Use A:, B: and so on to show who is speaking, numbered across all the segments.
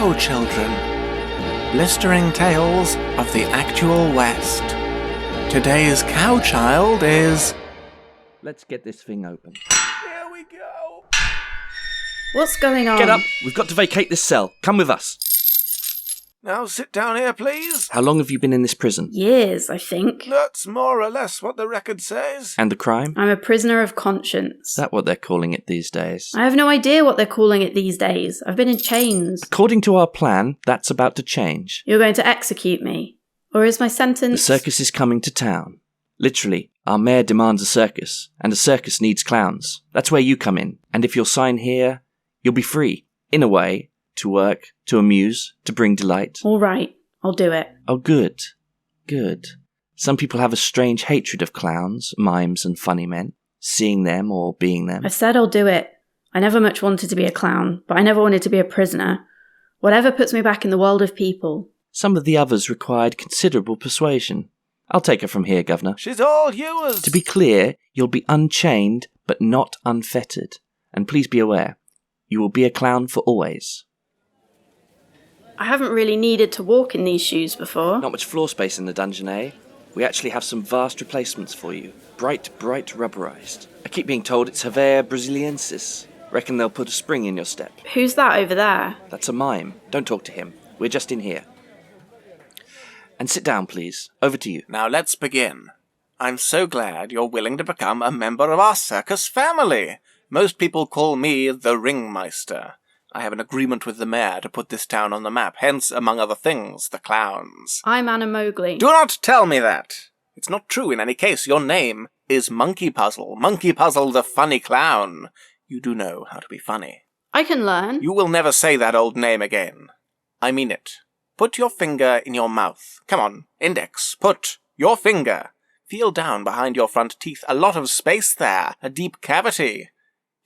A: Cow Children. Blistering tales of the actual West. Today's cow child is...
B: Let's get this thing open.
A: Here we go!
C: What's going on?
B: Get up! We've got to vacate this cell. Come with us.
A: Now sit down here, please.
B: How long have you been in this prison?
C: Years, I think.
A: That's more or less what the record says.
B: And the crime?
C: I'm a prisoner of conscience.
B: Is that what they're calling it these days?
C: I have no idea what they're calling it these days. I've been in chains.
B: According to our plan, that's about to change.
C: You're going to execute me? Or is my
B: The
C: sentence...
B: circus is coming to town. Literally, our mayor demands a circus, and a circus needs clowns. That's where you come in. And if you'll sign here, you'll be free, in a way, to work, to amuse, to bring delight.
C: All right, I'll do it.
B: Oh, good. Good. Some people have a strange hatred of clowns, mimes, and funny men, seeing them or being them.
C: I said I'll do it. I never much wanted to be a clown, but I never wanted to be a prisoner. Whatever puts me back in the world of people.
B: Some of the others required considerable persuasion. I'll take her from here, Governor.
A: She's all yours.
B: To be clear, you'll be unchained, but not unfettered. And please be aware, you will be a clown for always.
C: I haven't really needed to walk in these shoes before.
B: Not much floor space in the dungeon, eh? We actually have some vast replacements for you. Bright rubberized. I keep being told it's Hare Brasiliensis. Reckon they'll put a spring in your step.
C: Who's that over there?
B: That's a mime. Don't talk to him. We're just in here. And sit down, please. Over to you.
A: Now let's begin. I'm so glad you're willing to become a member of our circus family. Most people call me the Ringmeister. I have an agreement with the mayor to put this town on the map, hence, among other things, the clowns.
C: I'm Anna Mowgli.
A: Do not tell me that! It's not true in any case. Your name is Monkeypuzzle. Monkeypuzzle the funny clown. You do know how to be funny.
C: I can learn.
A: You will never say that old name again. I mean it. Put your finger in your mouth. Come on, index. Put your finger. Feel down behind your front teeth. A lot of space there. A deep cavity.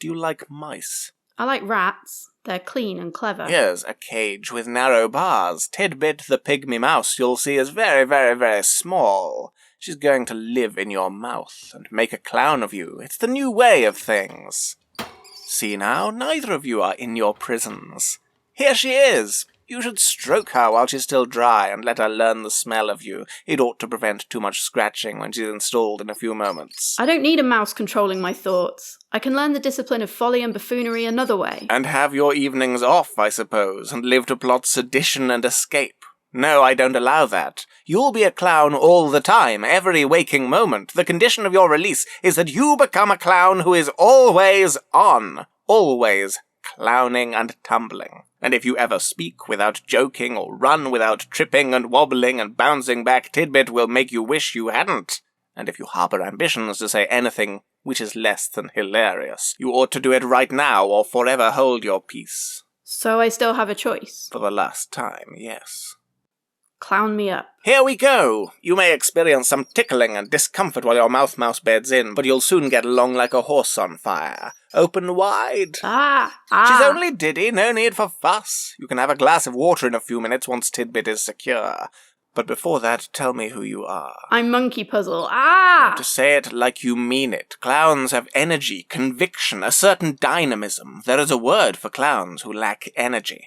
A: Do you like mice?
C: I like rats. They're clean and clever.
A: Here's a cage with narrow bars. Tidbit, the pygmy mouse, you'll see is very, very, very small. She's going to live in your mouth and make a clown of you. It's the new way of things. See now, neither of you are in your prisons. Here she is. You should stroke her while she's still dry and let her learn the smell of you. It ought to prevent too much scratching when she's installed in a few moments.
C: I don't need a mouse controlling my thoughts. I can learn the discipline of folly and buffoonery another way.
A: And have your evenings off, I suppose, and live to plot sedition and escape. No, I don't allow that. You'll be a clown all the time, every waking moment. The condition of your release is that you become a clown who is always on, always clowning and tumbling. And if you ever speak without joking or run without tripping and wobbling and bouncing back, Tidbit will make you wish you hadn't. And if you harbour ambitions to say anything which is less than hilarious, you ought to do it right now or forever hold your peace.
C: So I still have a choice.
A: For the last time, yes.
C: Clown me up.
A: Here we go! You may experience some tickling and discomfort while your mouse beds in, but you'll soon get along like a horse on fire. Open wide. She's only Diddy, no need for fuss. You can have a glass of water in a few minutes once Tidbit is secure. But before that, tell me who you are.
C: I'm Monkeypuzzle.
A: You have to say it like you mean it. Clowns have energy, conviction, a certain dynamism. There is a word for clowns who lack energy.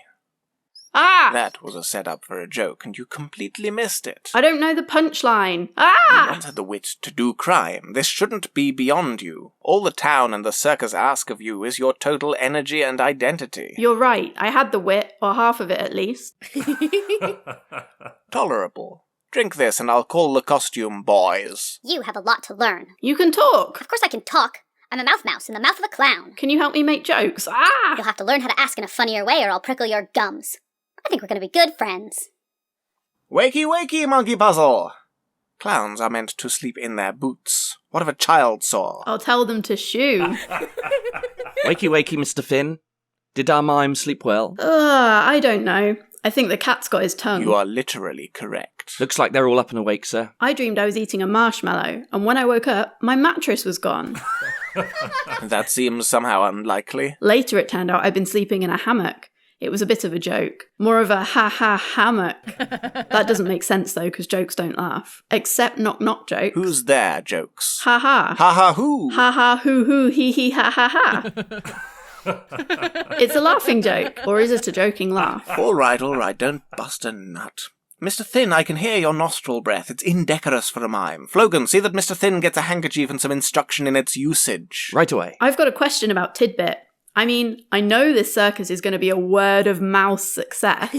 A: That was a setup for a joke, and you completely missed it.
C: I don't know the punchline.
A: You once had the wit to do crime. This shouldn't be beyond you. All the town and the circus ask of you is your total energy and identity.
C: You're right. I had the wit, or half of it at least.
A: Tolerable. Drink this and I'll call the costume boys.
D: You have a lot to learn.
C: You can talk.
D: Of course I can talk. I'm a mouth mouse in the mouth of a clown.
C: Can you help me make jokes?
D: You'll have to learn how to ask in a funnier way or I'll prickle your gums. I think we're going to be good friends.
A: Wakey, wakey, Monkeypuzzle! Clowns are meant to sleep in their boots. What if a child saw?
C: I'll tell them to shoo.
B: Wakey, wakey, Mr. Finn. Did our mime sleep well?
C: I don't know. I think the cat's got his tongue.
A: You are literally correct.
B: Looks like they're all up and awake, sir.
C: I dreamed I was eating a marshmallow, and when I woke up, my mattress was gone.
A: That seems somehow unlikely.
C: Later it turned out I'd been sleeping in a hammock. It was a bit of a joke. More of a ha-ha hammock. That doesn't make sense, though, because jokes don't laugh. Except knock-knock jokes.
A: Who's there jokes?
C: Ha-ha.
A: Ha-ha who?
C: Ha-ha hoo-hoo hee-hee ha-ha-ha. It's a laughing joke, or is it a joking laugh?
A: All right, don't bust a nut. Mr. Thin, I can hear your nostril breath. It's indecorous for a mime. Flogan, see that Mr. Thin gets a handkerchief and some instruction in its usage.
B: Right away.
C: I've got a question about Tidbit. I mean, I know this circus is going to be a word of mouth success.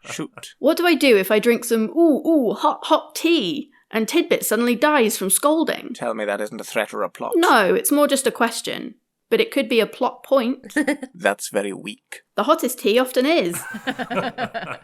A: Shoot.
C: What do I do if I drink some hot tea and Tidbit suddenly dies from scalding?
A: Tell me that isn't a threat or a plot.
C: No, it's more just a question. But it could be a plot point.
A: That's very weak.
C: The hottest tea often is.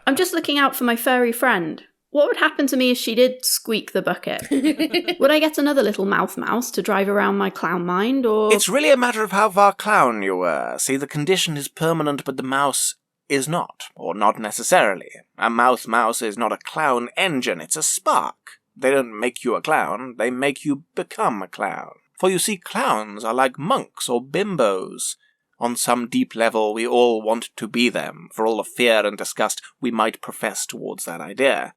C: I'm just looking out for my furry friend. What would happen to me if she did squeak the bucket? Would I get another little mouse to drive around my clown mind, or...?
A: It's really a matter of how far clown you were. See, the condition is permanent, but the mouse is not. Or not necessarily. A mouse is not a clown engine, it's a spark. They don't make you a clown, they make you become a clown. For you see, clowns are like monks or bimbos. On some deep level, we all want to be them, for all the fear and disgust we might profess towards that idea.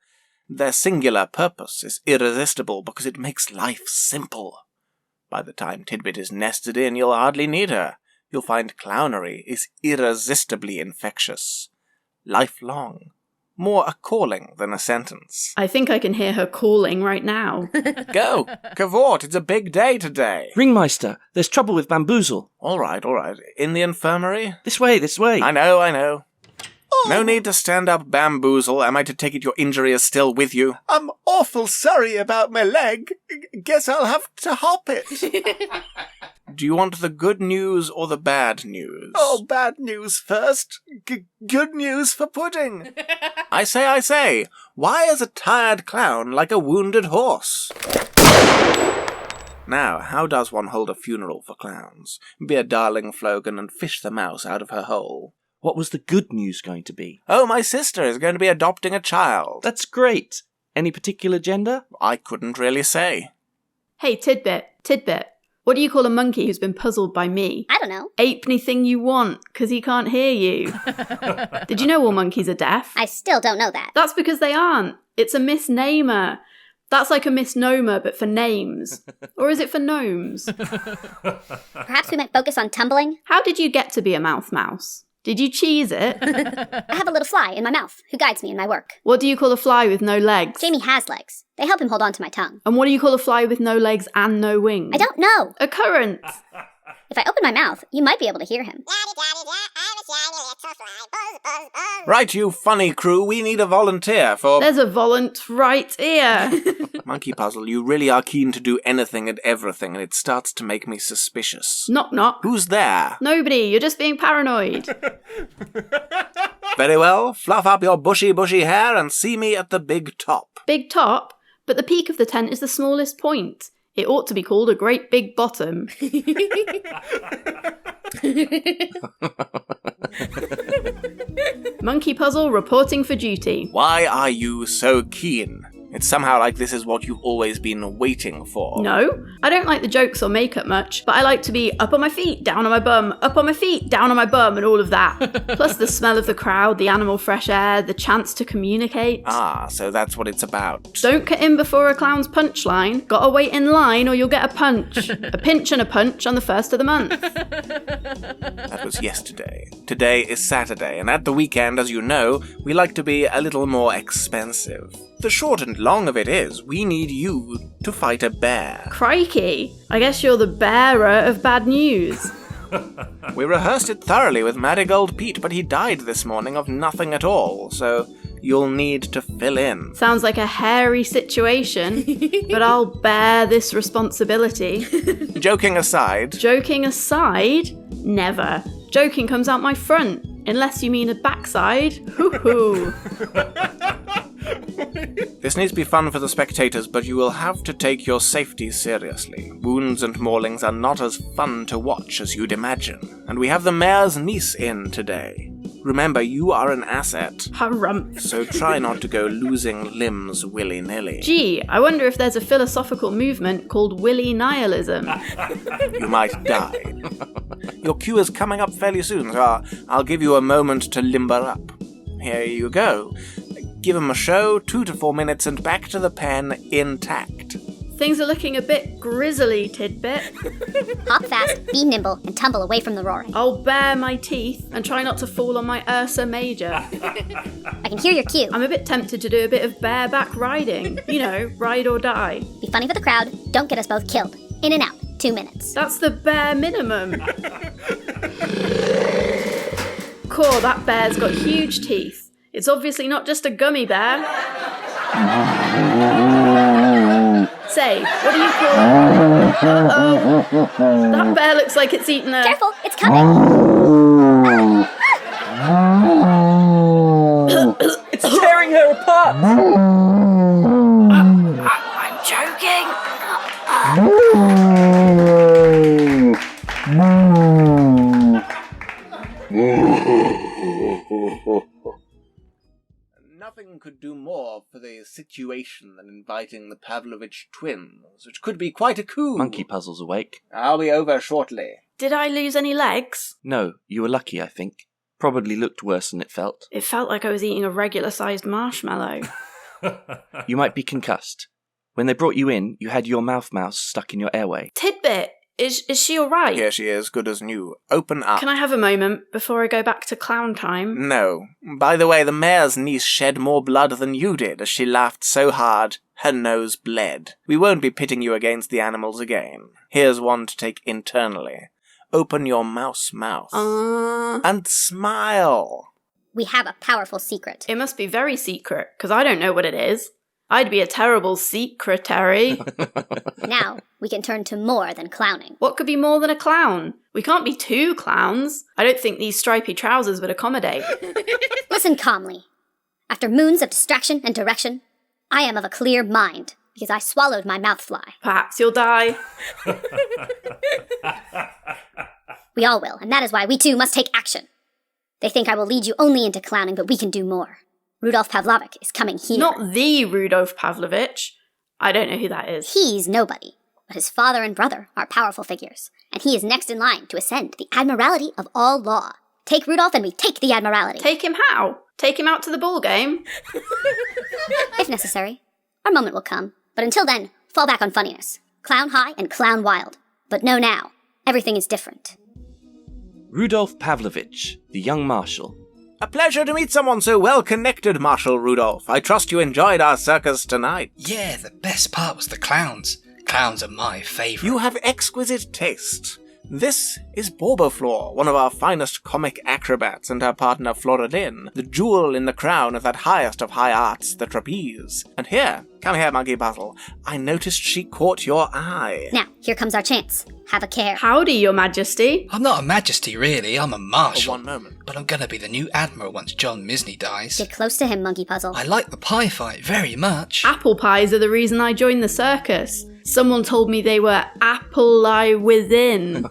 A: Their singular purpose is irresistible because it makes life simple. By the time Tidbit is nested in, you'll hardly need her. You'll find clownery is irresistibly infectious. Lifelong. More a calling than a sentence.
C: I think I can hear her calling right now.
A: Go! Cavort, it's a big day today.
B: Ringmeister, there's trouble with bamboozle.
A: All right. In the infirmary?
B: This way.
A: I know. No need to stand up, bamboozle. Am I to take it your injury is still with you? I'm awful sorry about my leg. Guess I'll have to hop it. Do you want the good news or the bad news? Oh, bad news first. Good news for pudding. I say. Why is a tired clown like a wounded horse? Now, how does one hold a funeral for clowns? Be a darling Flogan and fish the mouse out of her hole.
B: What was the good news going to be?
A: Oh, my sister is going to be adopting a child.
B: That's great. Any particular gender?
A: I couldn't really say.
C: Hey, Tidbit. What do you call a monkey who's been puzzled by me?
D: I don't know.
C: Ape anything you want, because he can't hear you. Did you know all monkeys are deaf?
D: I still don't know that.
C: That's because they aren't. It's a misnomer. That's like a misnomer, but for names. Or is it for gnomes?
D: Perhaps we might focus on tumbling?
C: How did you get to be a mouse? Did you cheese it?
D: I have a little fly in my mouth who guides me in my work.
C: What do you call a fly with no legs?
D: Jamie has legs. They help him hold on to my tongue.
C: And what do you call a fly with no legs and no wings?
D: I don't know.
C: A current.
D: If I open my mouth, you might be able to hear him.
A: Right, you funny crew, we need a volunteer for...
C: There's a volunt right here.
A: Monkeypuzzle, you really are keen to do anything and everything, and it starts to make me suspicious.
C: Knock, knock.
A: Who's there?
C: Nobody, you're just being paranoid.
A: Very well, fluff up your bushy hair and see me at the big top.
C: Big top? But the peak of the tent is the smallest point. It ought to be called a great big bottom. Monkeypuzzle reporting for duty.
A: Why are you so keen? It's somehow like this is what you've always been waiting for.
C: No, I don't like the jokes or makeup much, but I like to be up on my feet, down on my bum, up on my feet, down on my bum, and all of that. Plus the smell of the crowd, the animal fresh air, the chance to communicate.
A: Ah, so that's what it's about.
C: Don't cut in before a clown's punchline. Gotta wait in line or you'll get a punch. A pinch and a punch on the 1st of the month.
A: That was yesterday. Today is Saturday, and at the weekend, as you know, we like to be a little more expensive. The short and long of it is, we need you to fight a bear.
C: Crikey, I guess you're the bearer of bad news.
A: We rehearsed it thoroughly with Marigold Pete, but he died this morning of nothing at all, so you'll need to fill in.
C: Sounds like a hairy situation, but I'll bear this responsibility.
A: Joking aside...
C: Joking aside? Never. Joking comes out my front, unless you mean a backside. Hoo-hoo.
A: This needs to be fun for the spectators, but you will have to take your safety seriously. Wounds and maulings are not as fun to watch as you'd imagine. And we have the mayor's niece in today. Remember, you are an asset.
C: Harumph.
A: So try not to go losing limbs willy-nilly.
C: Gee, I wonder if there's a philosophical movement called willy nihilism.
A: You might die. Your cue is coming up fairly soon, so I'll give you a moment to limber up. Here you go. Give him a show, 2 to 4 minutes, and back to the pen intact.
C: Things are looking a bit grisly, Tidbit.
D: Hop fast, be nimble, and tumble away from the roaring.
C: I'll bare my teeth and try not to fall on my Ursa Major.
D: I can hear your cue.
C: I'm a bit tempted to do a bit of bareback riding. You know, ride or die.
D: Be funny for the crowd, don't get us both killed. In and out, 2 minutes.
C: That's the bare minimum. Cool, that bear's got huge teeth. It's obviously not just a gummy bear. Say, what do you call... Uh-oh. That bear looks like it's eaten a...
D: Careful, it's coming!
B: It's tearing her apart!
C: I'm joking.
A: Nothing could do more for the situation than inviting the Pavlovich twins, which could be quite a coup.
B: Monkeypuzzle's awake.
A: I'll be over shortly.
C: Did I lose any legs?
B: No, you were lucky, I think. Probably looked worse than it felt.
C: It felt like I was eating a regular-sized marshmallow.
B: You might be concussed. When they brought you in, you had your mouth mouse stuck in your airway.
C: Tidbit, is she alright?
A: Here she is, good as new. Open up.
C: Can I have a moment before I go back to clown time?
A: No. By the way, the mayor's niece shed more blood than you did, as she laughed so hard her nose bled. We won't be pitting you against the animals again. Here's one to take internally. Open your mouse mouth. And smile.
D: We have a powerful secret.
C: It must be very secret, because I don't know what it is. I'd be a terrible secretary.
D: Now, we can turn to more than clowning.
C: What could be more than a clown? We can't be two clowns. I don't think these stripy trousers would accommodate.
D: Listen calmly. After moons of distraction and direction, I am of a clear mind, because I swallowed my mouthfly.
C: Perhaps you'll die.
D: We all will, and that is why we too must take action. They think I will lead you only into clowning, but we can do more. Rudolph Pavlovich is coming here.
C: Not the Rudolph Pavlovich. I don't know who that is.
D: He's nobody, but his father and brother are powerful figures, and he is next in line to ascend the admiralty of all law. Take Rudolph and we take the admiralty.
C: Take him how? Take him out to the ball game?
D: If necessary. Our moment will come, but until then, fall back on funniness. Clown high and clown wild. But know now, everything is different.
B: Rudolph Pavlovich, the young marshal.
A: A pleasure to meet someone so well-connected, Marshal Rudolph. I trust you enjoyed our circus tonight.
E: Yeah, the best part was the clowns. Clowns are my favourite.
A: You have exquisite taste. This is Borboflor, one of our finest comic acrobats, and her partner Floridin, the jewel in the crown of that highest of high arts, the trapeze. And here, come here, Monkeypuzzle. I noticed she caught your eye.
D: Now, here comes our chance. Have a care.
C: Howdy, your majesty.
E: I'm not a majesty, really. I'm a marshal.
A: For one moment.
E: But I'm gonna be the new admiral once John Misney dies.
D: Get close to him, Monkeypuzzle.
E: I like the pie fight very much.
C: Apple pies are the reason I joined the circus. Someone told me they were apple-eye within.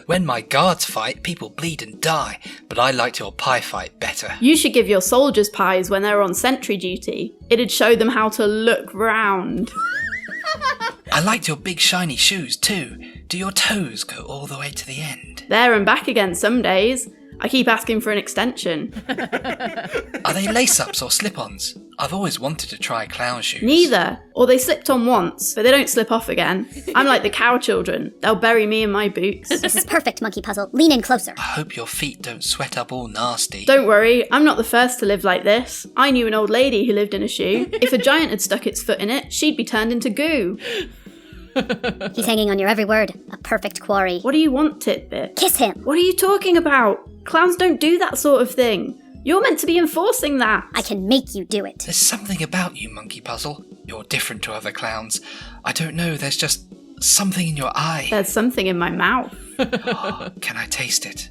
E: When my guards fight, people bleed and die, but I liked your pie fight better.
C: You should give your soldiers pies when they're on sentry duty. It'd show them how to look round.
E: I liked your big shiny shoes too. Do your toes go all the way to the end?
C: There and back again some days. I keep asking for an extension.
E: Are they lace-ups or slip-ons? I've always wanted to try clown shoes.
C: Neither. Or they slipped on once, but they don't slip off again. I'm like the cow children. They'll bury me in my boots.
D: This is perfect, Monkeypuzzle. Lean in closer.
E: I hope your feet don't sweat up all nasty.
C: Don't worry, I'm not the first to live like this. I knew an old lady who lived in a shoe. If a giant had stuck its foot in it, she'd be turned into goo.
D: He's hanging on your every word. A perfect quarry.
C: What do you want, Tidbit?
D: Kiss him.
C: What are you talking about? Clowns don't do that sort of thing. You're meant to be enforcing that.
D: I can make you do it.
E: There's something about you, Monkeypuzzle. You're different to other clowns. I don't know, there's just something in your eye.
C: There's something in my mouth.
E: Oh, can I taste it?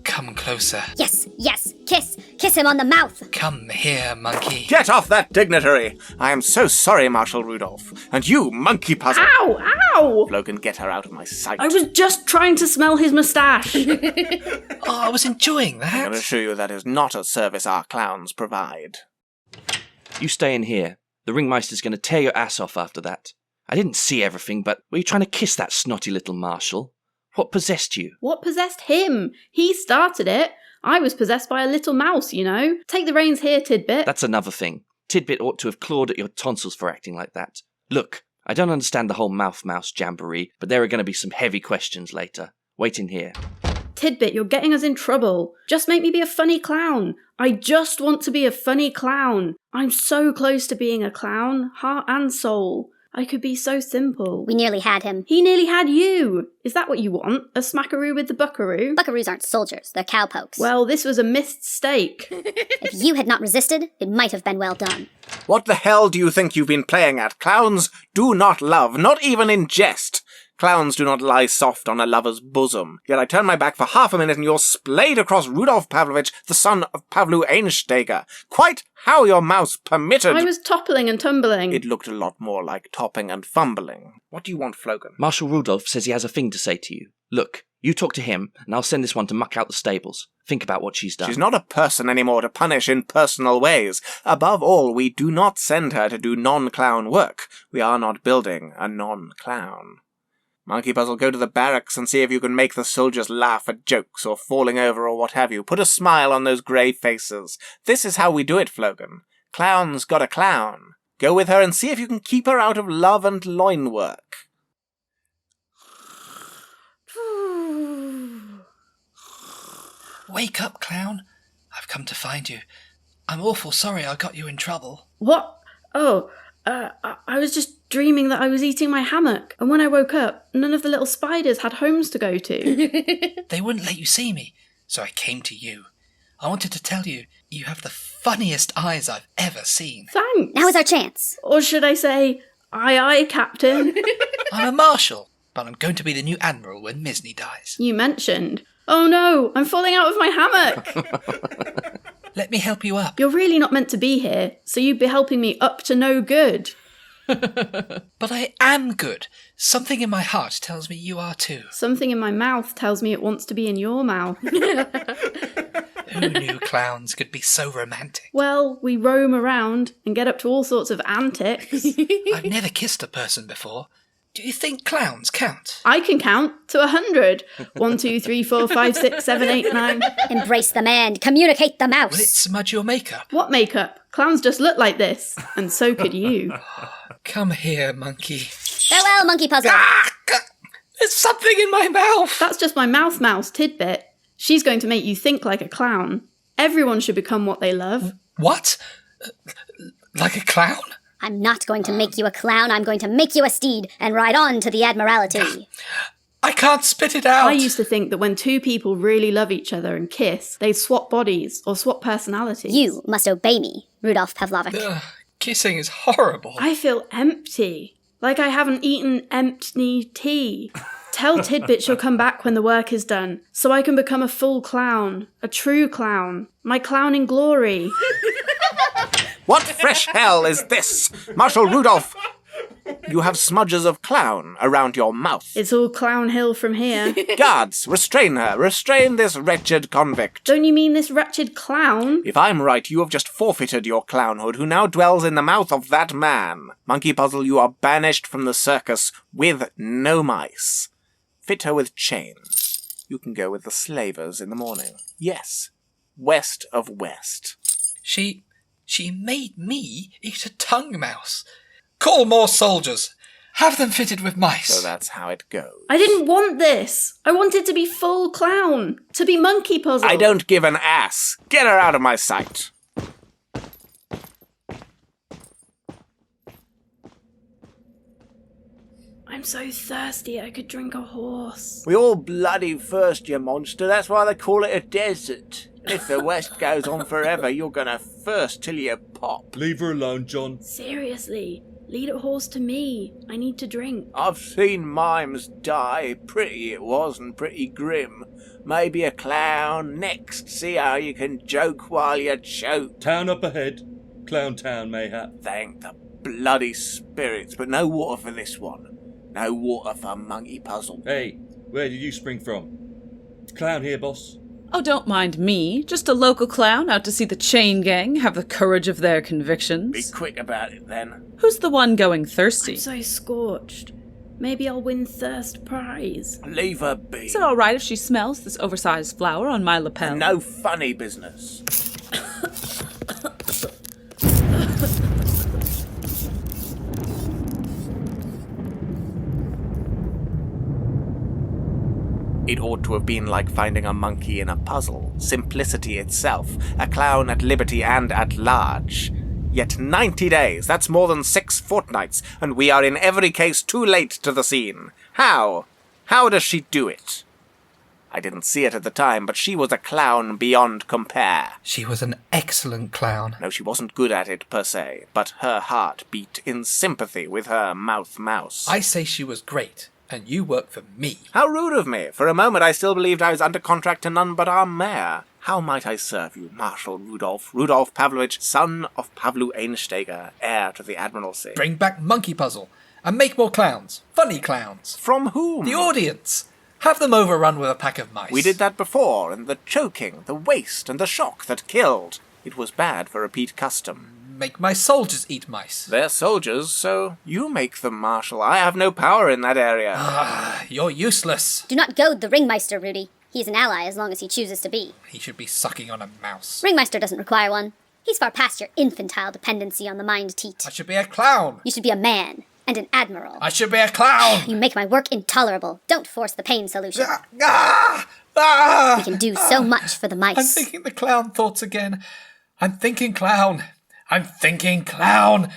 E: Come closer.
D: Yes, yes. Kiss. Kiss him on the mouth.
E: Come here, monkey.
A: Get off that dignitary! I am so sorry, Marshal Rudolph. And you, Monkeypuzzle!
C: Ow! Ow!
A: Flogan, get her out of my sight.
C: I was just trying to smell his moustache.
E: Oh, I was enjoying
A: I can
E: that.
A: assure you that is not a service our clowns provide.
B: You stay in here. The Ringmeister's going to tear your ass off after that. I didn't see everything, but were you trying to kiss that snotty little marshal? What possessed you?
C: What possessed him? He started it. I was possessed by a little mouse, you know. Take the reins here, Tidbit.
B: That's another thing. Tidbit ought to have clawed at your tonsils for acting like that. Look, I don't understand the whole mouth-mouse jamboree, but there are going to be some heavy questions later. Wait in here.
C: Tidbit, you're getting us in trouble. Just make me be a funny clown. I just want to be a funny clown. I'm so close to being a clown, heart and soul. I could be so simple.
D: We nearly had him.
C: He nearly had you. Is that what you want? A smackaroo with the buckaroo?
D: Buckaroos aren't soldiers, they're cowpokes.
C: Well, this was a mistake.
D: If you had not resisted, it might have been well done.
A: What the hell do you think you've been playing at? Clowns do not love, not even in jest. Clowns do not lie soft on a lover's bosom. Yet I turn my back for half a minute and you're splayed across Rudolf Pavlovich, the son of Pavlu Einsteiger. Quite how your mouse permitted.
C: I was toppling and tumbling.
A: It looked a lot more like topping and fumbling. What do you want, Flogan?
B: Marshal Rudolph says he has a thing to say to you. Look, you talk to him, and I'll send this one to muck out the stables. Think about what she's done.
A: She's not a person anymore to punish in personal ways. Above all, we do not send her to do non-clown work. We are not building a non-clown. Monkeypuzzle, go to the barracks and see if you can make the soldiers laugh at jokes or falling over or what have you. Put a smile on those grey faces. This is how we do it, Flogan. Clown's got a clown. Go with her and see if you can keep her out of love and loin work.
E: Wake up, clown. I've come to find you. I'm awful sorry I got you in trouble.
C: What? Oh, I was just dreaming that I was eating my hammock, and when I woke up, none of the little spiders had homes to go to.
E: They wouldn't let you see me, so I came to you. I wanted to tell you, you have the funniest eyes I've ever seen.
C: Thanks.
D: Now is our chance.
C: Or should I say, aye aye, Captain?
E: I'm a marshal, but I'm going to be the new admiral when Misny dies.
C: You mentioned. Oh no, I'm falling out of my hammock.
E: Let me help you up.
C: You're really not meant to be here, so you'd be helping me up to no good.
E: But I am good. Something in my heart tells me you are too.
C: Something in my mouth tells me it wants to be in your mouth.
E: Who knew clowns could be so romantic?
C: Well, we roam around and get up to all sorts of antics.
E: I've never kissed a person before. Do you think clowns count?
C: I can count to 100. 1, 2, 3, 4, 5, 6, 7, 8, 9.
D: Embrace the man, communicate the mouse.
E: Will it smudge your makeup?
C: What makeup? Clowns just look like this, and so could you.
E: Come here, monkey.
D: Farewell, Monkeypuzzle.
E: There's something in my mouth.
C: That's just my mouth mouse, Tidbit. She's going to make you think like a clown. Everyone should become what they love.
E: What? Like a clown?
D: I'm not going to make you a clown, I'm going to make you a steed and ride on to the Admiralty.
E: I can't spit it out.
C: I used to think that when two people really love each other and kiss, they'd swap bodies or swap personalities.
D: You must obey me, Rudolf Pavlovich.
E: Ugh, kissing is horrible.
C: I feel empty. Like I haven't eaten empty tea. Tell Tidbit she'll come back when the work is done, so I can become a full clown. A true clown. My clowning glory.
A: What fresh hell is this? Marshal Rudolph, you have smudges of clown around your mouth.
C: It's all Clown Hill from here.
A: Guards, restrain her. Restrain this wretched convict.
C: Don't you mean this wretched clown?
A: If I'm right, you have just forfeited your clownhood, who now dwells in the mouth of that man. Monkeypuzzle, you are banished from the circus with no mice. Fit her with chains. You can go with the slavers in the morning. Yes, west of West.
E: She made me eat a tongue mouse. Call more soldiers. Have them fitted with mice.
A: So that's how it goes.
C: I didn't want this. I wanted to be full clown. To be Monkeypuzzle.
A: I don't give an ass. Get her out of my sight.
C: I'm so thirsty I could drink a horse.
A: We all bloody thirst, you monster. That's why they call it a desert. If the West goes on forever, you're gonna thirst till you pop.
F: Leave her alone, John.
C: Seriously, lead a horse to me. I need to drink.
A: I've seen mimes die. Pretty it was and pretty grim. Maybe a clown next. See how you can joke while you choke.
F: Town up ahead. Clown Town, mayhap.
A: Thank the bloody spirits, but no water for this one. No water for Monkeypuzzle.
F: Hey, where did you spring from? Clown here, boss.
G: Oh, don't mind me. Just a local clown out to see the chain gang have the courage of their convictions.
A: Be quick about it then.
G: Who's the one going thirsty?
C: I'm so scorched. Maybe I'll win thirst prize.
A: Leave her be.
G: Is it all right if she smells this oversized flower on my lapel?
A: No funny business. It ought to have been like finding a monkey in a puzzle, simplicity itself, a clown at liberty and at large. Yet 90 days, that's more than 6 fortnights, and we are in every case too late to the scene. How? How does she do it? I didn't see it at the time, but she was a clown beyond compare.
E: She was an excellent clown.
A: No, she wasn't good at it, per se, but her heart beat in sympathy with her mouth-mouse.
E: I say she was great, and you work for me.
A: How rude of me! For a moment I still believed I was under contract to none but our mayor. How might I serve you, Marshal Rudolf Pavlovich, son of Pavlu Einsteiger, heir to the Admiralty?
E: Bring back Monkeypuzzle, and make more clowns. Funny clowns.
A: From whom?
E: The audience. Have them overrun with a pack of mice.
A: We did that before, and the choking, the waste, and the shock that killed. It was bad for repeat custom.
E: Make my soldiers eat mice.
A: They're soldiers, so you make them, Marshal. I have no power in that area.
E: You're useless.
D: Do not goad the Ringmeister, Rudy. He's an ally as long as he chooses to be.
E: He should be sucking on a mouse.
D: Ringmeister doesn't require one. He's far past your infantile dependency on the mind teat.
E: I should be a clown.
D: You should be a man and an admiral.
E: I should be a clown.
D: You make my work intolerable. Don't force the pain solution. We can do so much for the mice.
E: I'm thinking the clown thoughts again. I'm thinking clown. I'm thinking clown.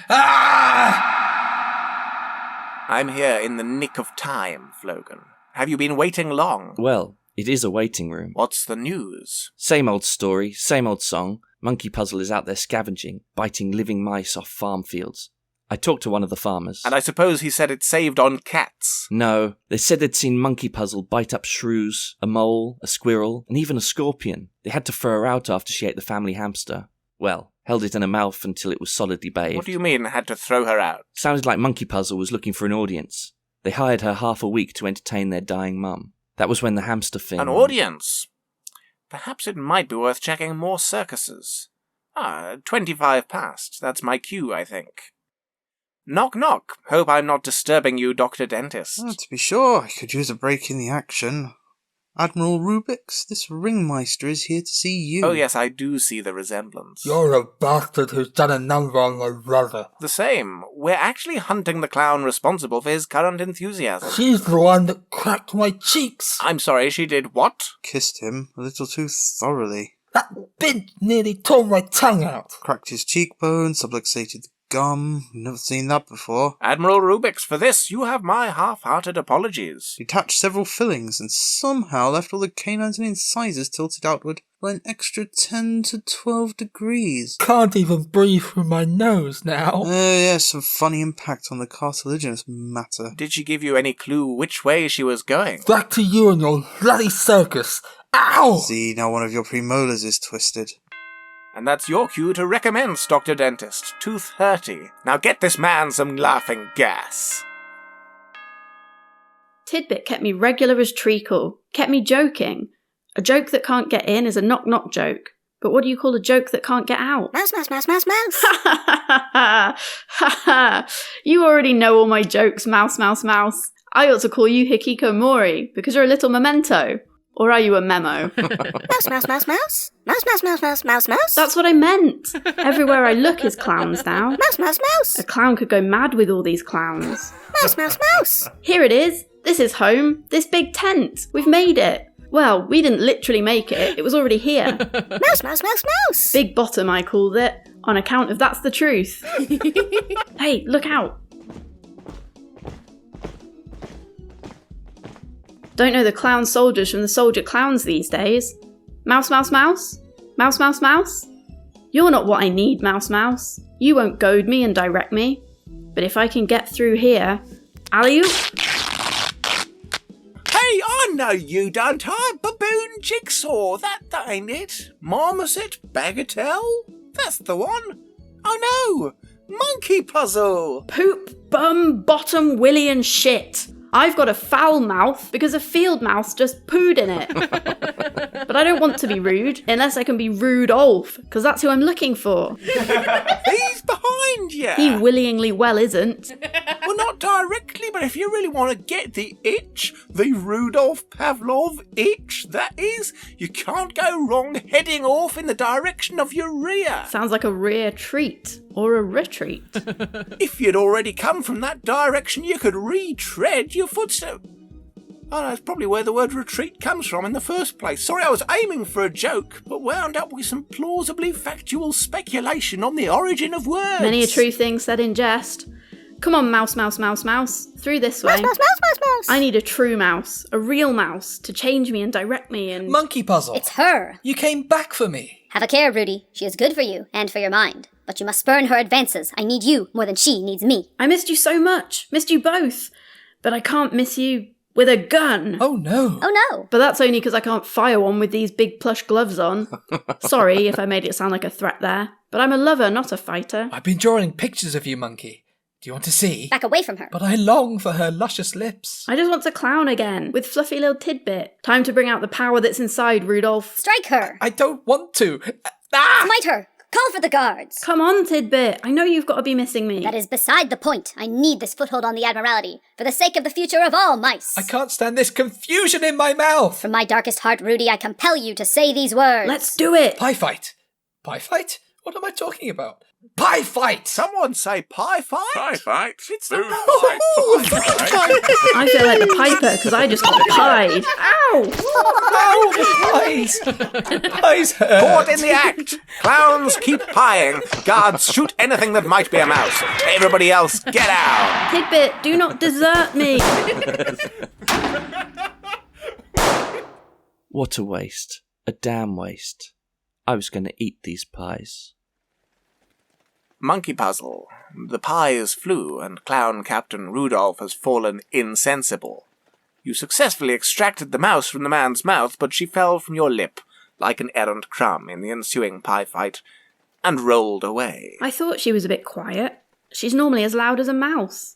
A: I'm here in the nick of time, Flogan. Have you been waiting long?
B: Well, it is a waiting room.
A: What's the news?
B: Same old story, same old song. Monkeypuzzle is out there scavenging, biting living mice off farm fields. I talked to one of the farmers.
A: And I suppose he said it saved on cats.
B: No, they said they'd seen Monkeypuzzle bite up shrews, a mole, a squirrel, and even a scorpion. They had to throw her out after she ate the family hamster. Well, held it in her mouth until it was solidly bathed.
A: What do you mean, had to throw her out?
B: Sounded like Monkeypuzzle was looking for an audience. They hired her half a week to entertain their dying mum. That was when the hamster thing...
A: An audience? Perhaps it might be worth checking more circuses. 25 past. That's my cue, I think. Knock, knock. Hope I'm not disturbing you, Dr. Dentist.
H: To be sure, I could use a break in the action. Admiral Rubix, this Ringmeister is here to see you.
A: Oh yes, I do see the resemblance.
I: You're a bastard who's done a number on my brother.
A: The same. We're actually hunting the clown responsible for his current enthusiasm.
I: She's the one that cracked my cheeks.
A: I'm sorry, she did what?
H: Kissed him a little too thoroughly.
I: That bitch nearly tore my tongue out.
H: Cracked his cheekbone, subluxated the gum. Never seen that before.
A: Admiral Rubix, for this you have my half-hearted apologies.
H: Detached several fillings and somehow left all the canines and incisors tilted outward by an extra 10 to 12 degrees.
I: Can't even breathe through my nose now.
H: Yes, some funny impact on the cartilaginous matter.
A: Did she give you any clue which way she was going?
I: Back to you and your bloody circus. Ow!
H: See, now one of your premolars is twisted.
A: And that's your cue to recommence, Dr. Dentist. Tooth 30. Now get this man some laughing gas.
C: Tidbit kept me regular as treacle, kept me joking. A joke that can't get in is a knock-knock joke. But what do you call a joke that can't get out?
D: Mouse, mouse, mouse, mouse, mouse.
C: Ha ha! You already know all my jokes, mouse, mouse, mouse. I ought to call you Hikiko Mori, because you're a little memento. Or are you a memo?
D: Mouse, mouse, mouse, mouse. Mouse, mouse, mouse, mouse, mouse, mouse.
C: That's what I meant. Everywhere I look is clowns now.
D: Mouse, mouse, mouse.
C: A clown could go mad with all these clowns.
D: Mouse, mouse, mouse.
C: Here it is. This is home. This big tent. We've made it. Well, we didn't literally make it. It was already here.
D: Mouse, mouse, mouse, mouse.
C: Big bottom, I called it, on account of that's the truth. Hey, look out. Don't know the clown soldiers from the soldier clowns these days. Mouse, mouse, mouse? Mouse, mouse, mouse? You're not what I need, mouse, mouse. You won't goad me and direct me. But if I can get through here... Alley-oop!
A: Hey, I know you, don't I? Baboon Jigsaw, that ain't it? Marmoset Bagatelle? That's the one. Oh no! Monkeypuzzle!
C: Poop, bum, bottom, willy and shit. I've got a foul mouth because a field mouse just pooed in it. But I don't want to be rude unless I can be Rudolph, because that's who I'm looking for.
A: He's behind you!
C: He willingly well isn't.
A: Well, not directly, but if you really want to get the itch, the Rudolph Pavlov itch, that is, you can't go wrong heading off in the direction of your rear.
C: Sounds like a rear treat. Or a retreat.
A: If you'd already come from that direction, you could retread your footsteps. Oh, that's probably where the word retreat comes from in the first place. Sorry, I was aiming for a joke, but wound up with some plausibly factual speculation on the origin of words.
C: Many a true thing said in jest. Come on, mouse. Through this way.
D: Mouse.
C: I need a true mouse, a real mouse, to change me and direct me and...
E: Monkeypuzzle.
D: It's her.
E: You came back for me.
D: Have a care, Rudy. She is good for you and for your mind. But you must spurn her advances. I need you more than she needs me.
C: I missed you so much. Missed you both. But I can't miss you with a gun.
E: Oh no.
D: Oh no.
C: But that's only because I can't fire one with these big plush gloves on. Sorry if I made it sound like a threat there. But I'm a lover, not a fighter.
E: I've been drawing pictures of you, Monkey. Do you want to see?
D: Back away from her.
E: But I long for her luscious lips.
C: I just want to clown again, with fluffy little Tidbit. Time to bring out the power that's inside, Rudolph.
D: Strike her.
E: I don't want to. Ah!
D: Smite her. Call for the guards.
C: Come on, Tidbit. I know you've got to be missing me.
D: That is beside the point. I need this foothold on the Admiralty, for the sake of the future of all mice.
E: I can't stand this confusion in my mouth.
D: From my darkest heart, Rudy, I compel you to say these words.
C: Let's do it.
E: Pie fight. Pie fight? What am I talking about? Pie fight!
A: Someone say pie fight?
F: Pie fight?
A: It's the
C: I feel like the piper because I just got pied. Ow!
E: Ow! Pies! Pies hurt.
A: Caught in the act. Clowns keep pieing. Guards shoot anything that might be a mouse. Everybody else, get out.
C: Tidbit, do not desert me.
B: What a waste. A damn waste. I was going to eat these pies.
A: Monkeypuzzle. The pies flew, and Clown Captain Rudolph has fallen insensible. You successfully extracted the mouse from the man's mouth, but she fell from your lip, like an errant crumb in the ensuing pie fight, and rolled away.
C: I thought she was a bit quiet. She's normally as loud as a mouse.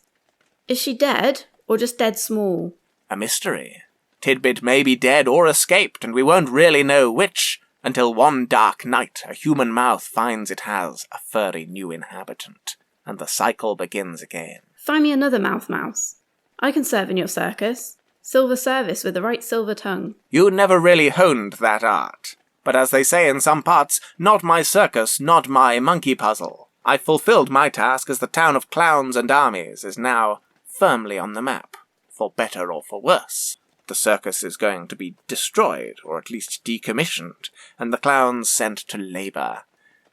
C: Is she dead, or just dead small?
A: A mystery. Tidbit may be dead or escaped, and we won't really know which, until one dark night a human mouth finds it has a furry new inhabitant, and the cycle begins again.
C: Find me another mouse. I can serve in your circus. Silver service with the right silver tongue.
A: You never really honed that art. But as they say in some parts, not my circus, not my Monkeypuzzle. I fulfilled my task as the town of clowns and armies is now firmly on the map, for better or for worse. The circus is going to be destroyed, or at least decommissioned, and the clowns sent to labour.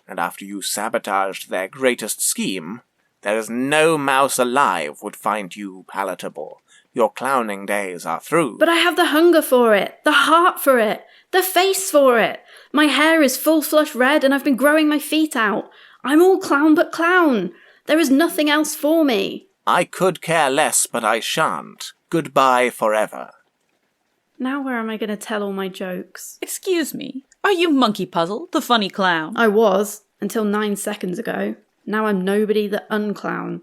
A: And after you sabotaged their greatest scheme, there is no mouse alive would find you palatable. Your clowning days are through.
C: But I have the hunger for it, the heart for it, the face for it. My hair is full flush red and I've been growing my feet out. I'm all clown but clown. There is nothing else for me.
A: I could care less, but I shan't. Goodbye forever.
C: Now where am I going to tell all my jokes?
G: Excuse me, are you Monkeypuzzle, the funny clown?
C: I was, until 9 seconds ago. Now I'm nobody the unclown.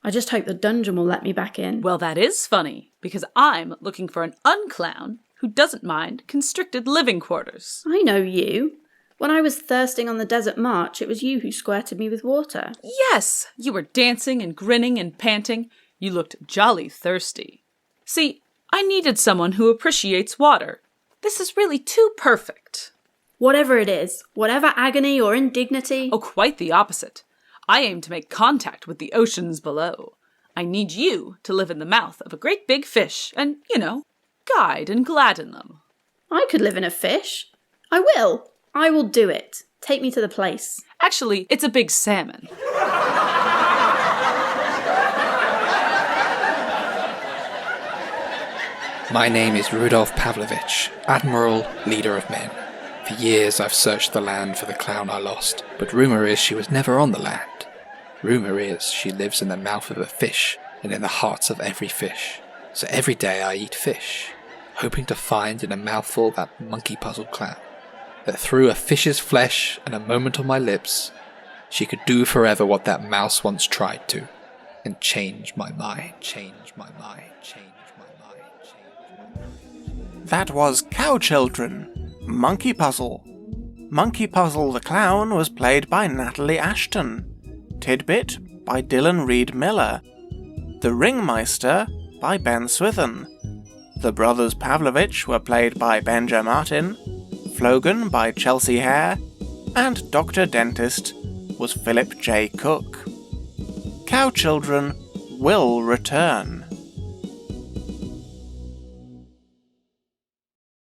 C: I just hope the dungeon will let me back in.
G: Well, that is funny, because I'm looking for an unclown who doesn't mind constricted living quarters.
C: I know you. When I was thirsting on the desert march, it was you who squirted me with water.
G: Yes, you were dancing and grinning and panting. You looked jolly thirsty. See, I needed someone who appreciates water. This is really too perfect.
C: Whatever it is, whatever agony or indignity...
G: Oh, quite the opposite. I aim to make contact with the oceans below. I need you to live in the mouth of a great big fish and, guide and gladden them.
C: I could live in a fish. I will. I will do it. Take me to the place.
G: Actually, it's a big salmon.
E: My name is Rudolph Pavlovich, Admiral, Leader of Men. For years I've searched the land for the clown I lost, but rumour is she was never on the land. Rumour is she lives in the mouth of a fish and in the hearts of every fish. So every day I eat fish, hoping to find in a mouthful that Monkeypuzzle clown, that through a fish's flesh and a moment on my lips, she could do forever what that mouse once tried to, and change my mind, change my mind, change my mind, change my mind.
A: That was Cow Children, Monkeypuzzle. Monkeypuzzle the Clown was played by Natalie Ashton. Tidbit by Dylan Reid Miller. The Ringmeister by Ben Swithen. The brothers Pavlovich were played by Benja Martin. Flogan by Chelsea Hare. And Dr. Dentist was Philip J. Cook. Cow Children will return.